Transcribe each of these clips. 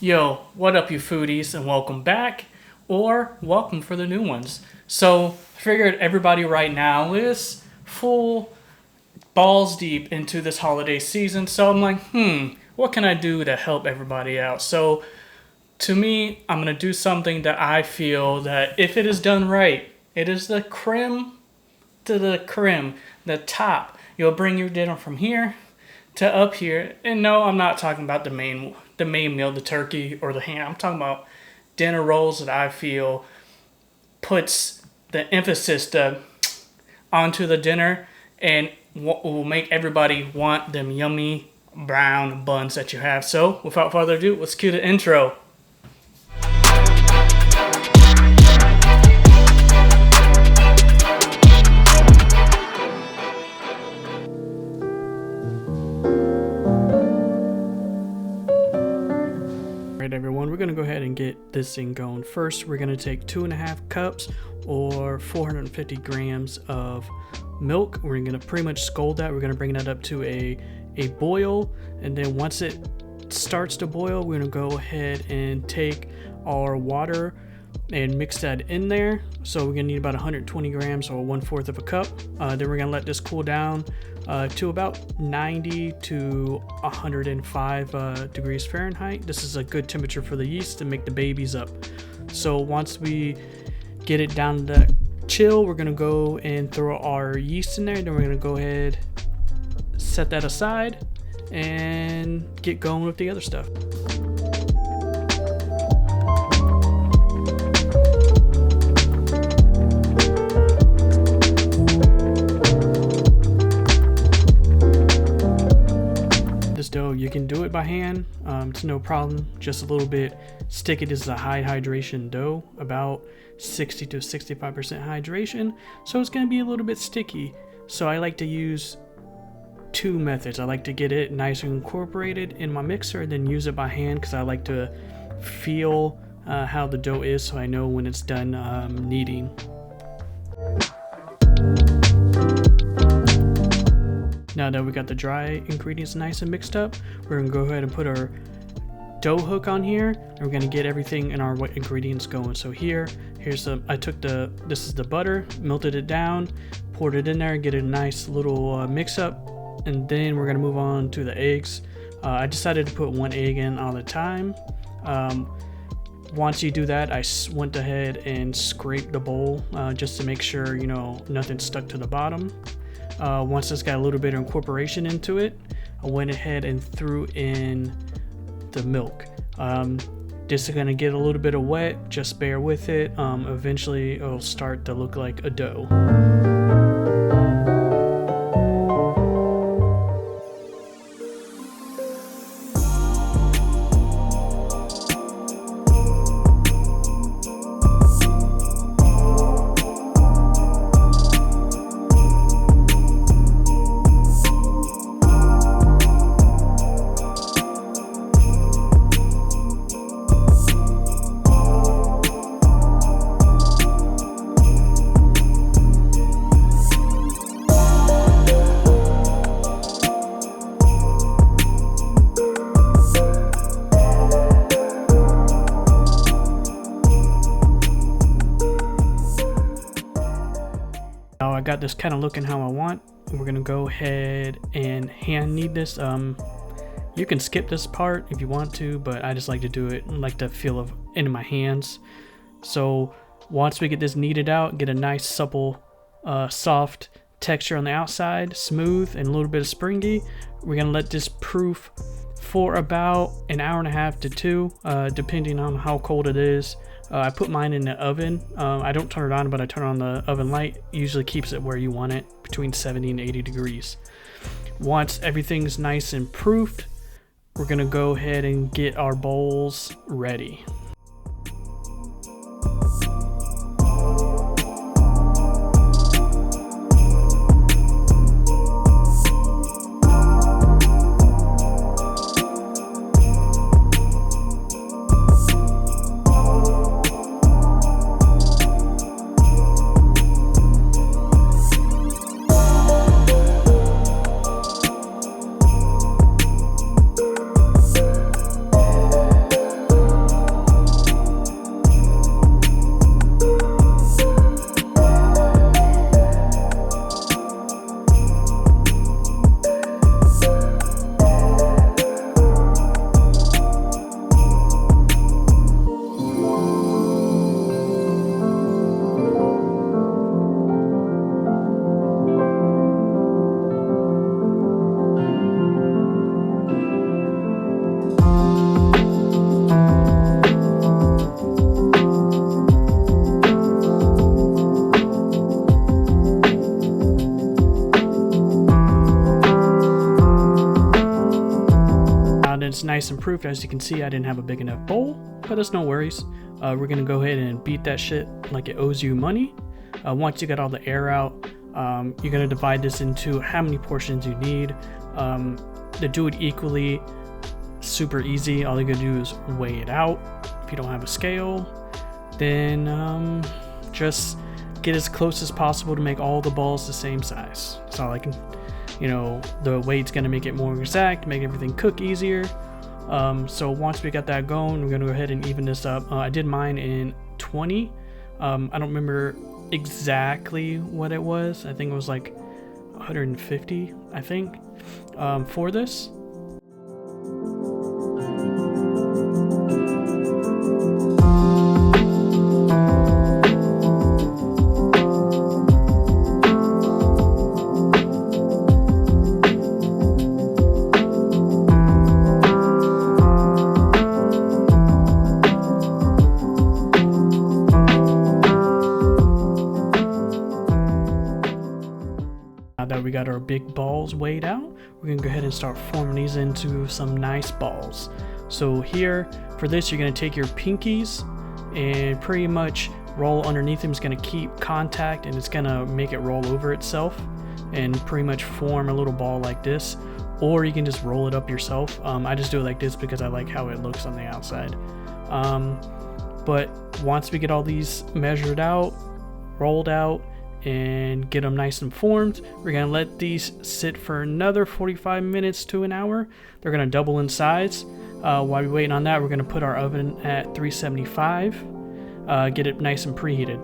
Yo, what up, you foodies, and welcome back, or welcome for the new ones. So, I figured everybody right now is full balls deep into this holiday season, so I'm like, what can I do to help everybody out? So, to me, I'm gonna do something that I feel that if it is done right, it is the creme to the creme, the top. You'll bring your dinner from here to up here. And no, I'm not talking about the main meal, the turkey or the ham. I'm talking about dinner rolls that I feel puts the emphasis onto the dinner and will make everybody want them yummy brown buns that you have. So, without further ado, let's cue the intro. Alright everyone, we're going to go ahead and get this thing going. First, we're going to take 2.5 cups or 450 grams of milk. We're going to pretty much scald that. We're going to bring that up to a boil, and then once it starts to boil, we're going to go ahead and take our water and mix that in there. So we're going to need about 120 grams or 1/4 of a cup. Then we're going to let this cool down to about 90 to 105 degrees Fahrenheit. This is a good temperature for the yeast to make the babies up. So once we get it down to chill, we're going to go and throw our yeast in there. Then we're going to go ahead, set that aside, and get going with the other stuff. Dough, you can do it by hand. It's no problem. Just a little bit sticky. This is a high hydration dough, about 60 to 65% hydration, so it's going to be a little bit sticky. So I like to use two methods. I like to get it nice and incorporated in my mixer, then use it by hand because I like to feel how the dough is, so I know when it's done kneading. Now that we got the dry ingredients nice and mixed up, we're going to go ahead and put our dough hook on here, and we're going to get everything in our wet ingredients going. So this is the butter, melted it down, poured it in there, get a nice little mix up, and then we're going to move on to the eggs. I decided to put one egg in all the time. Once you do that, I went ahead and scraped the bowl just to make sure, nothing stuck to the bottom. Once it's got a little bit of incorporation into it, I went ahead and threw in the milk. This is going to get a little bit of wet, just bear with it. Eventually it'll start to look like a dough. Now I got this kind of looking how I want. We're gonna go ahead and hand knead this. You can skip this part if you want to, but I just like to do it. I like the feel of it in my hands. So once we get this kneaded out, get a nice supple, soft texture on the outside, smooth and a little bit of springy. We're gonna let this proof for about an hour and a half to 2, depending on how cold it is. I put mine in the oven. I don't turn it on, but I turn on the oven light. Usually keeps it where you want it, between 70 and 80 degrees. Once everything's nice and proofed, we're gonna go ahead and get our bowls ready. nice and proofed. As you can see, I didn't have a big enough bowl, but that's no worries. We're gonna go ahead and beat that shit like it owes you money. Once you get all the air out, you're gonna divide this into how many portions you need. To do it equally, super easy. All you gotta do is weigh it out. If you don't have a scale, then just get as close as possible to make all the balls the same size. That's all I can, the weight's gonna make it more exact, make everything cook easier. So once we got that going, we're gonna go ahead and even this up. I did mine in 20. I don't remember exactly what it was. I think it was like 150, I think, for this. That we got our big balls weighed out, we're gonna go ahead and start forming these into some nice balls. So here for this, you're gonna take your pinkies and pretty much roll underneath them. It's gonna keep contact and it's gonna make it roll over itself and pretty much form a little ball like this, or you can just roll it up yourself. I just do it like this because I like how it looks on the outside. But once we get all these measured out, rolled out, and get them nice and formed, we're gonna let these sit for another 45 minutes to an hour. They're gonna double in size. While we're waiting on that, we're gonna put our oven at 375, get it nice and preheated.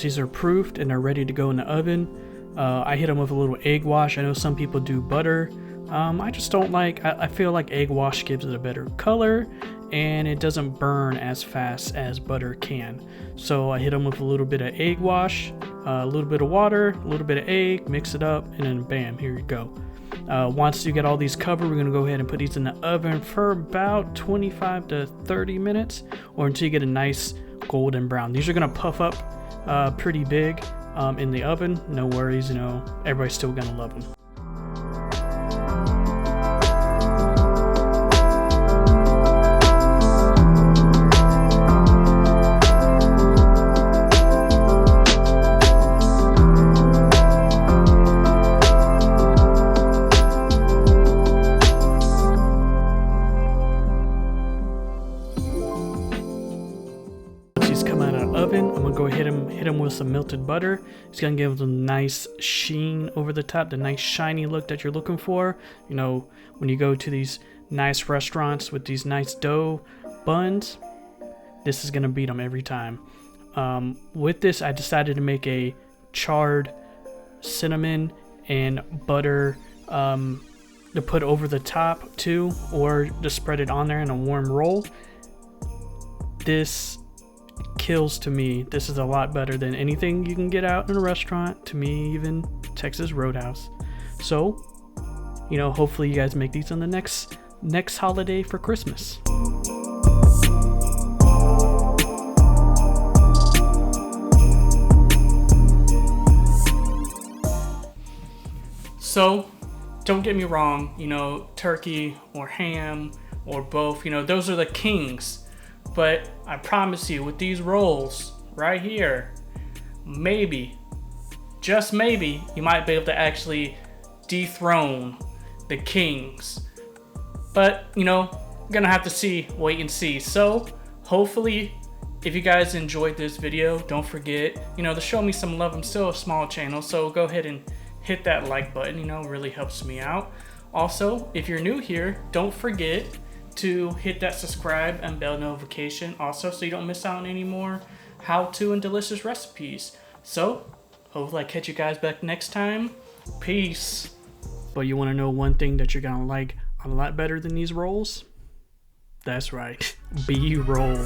These are proofed and are ready to go in the oven. I hit them with a little egg wash. I know some people do butter. I just don't like, I feel like egg wash gives it a better color and it doesn't burn as fast as butter can. So I hit them with a little bit of egg wash, a little bit of water, a little bit of egg, mix it up, and then bam, here you go. Once you get all these covered, we're gonna go ahead and put these in the oven for about 25 to 30 minutes or until you get a nice golden brown. These are gonna puff up pretty big in the oven. No worries, everybody's still gonna love them. Oven, I'm gonna go hit them with some melted butter. It's gonna give them a nice sheen over the top, the nice shiny look that you're looking for. When you go to these nice restaurants with these nice dough buns, this is gonna beat them every time. With this, I decided to make a charred cinnamon and butter to put over the top too, or to spread it on there in a warm roll. This kills to me. This is a lot better than anything you can get out in a restaurant, to me, even Texas Roadhouse. So, hopefully you guys make these on the next holiday for Christmas. So, don't get me wrong, turkey or ham or both, those are the kings. But I promise you, with these rolls right here, maybe, just maybe, you might be able to actually dethrone the kings. But, you know, gonna have to wait and see. So, hopefully, if you guys enjoyed this video, don't forget, you know, to show me some love. I'm still a small channel, so go ahead and hit that like button, you know, it really helps me out. Also, if you're new here, don't forget to hit that subscribe and bell notification also, so you don't miss out on any more how-to and delicious recipes. So, hopefully I catch you guys back next time. Peace. But you want to know one thing that you're gonna like a lot better than these rolls? That's right, B-roll.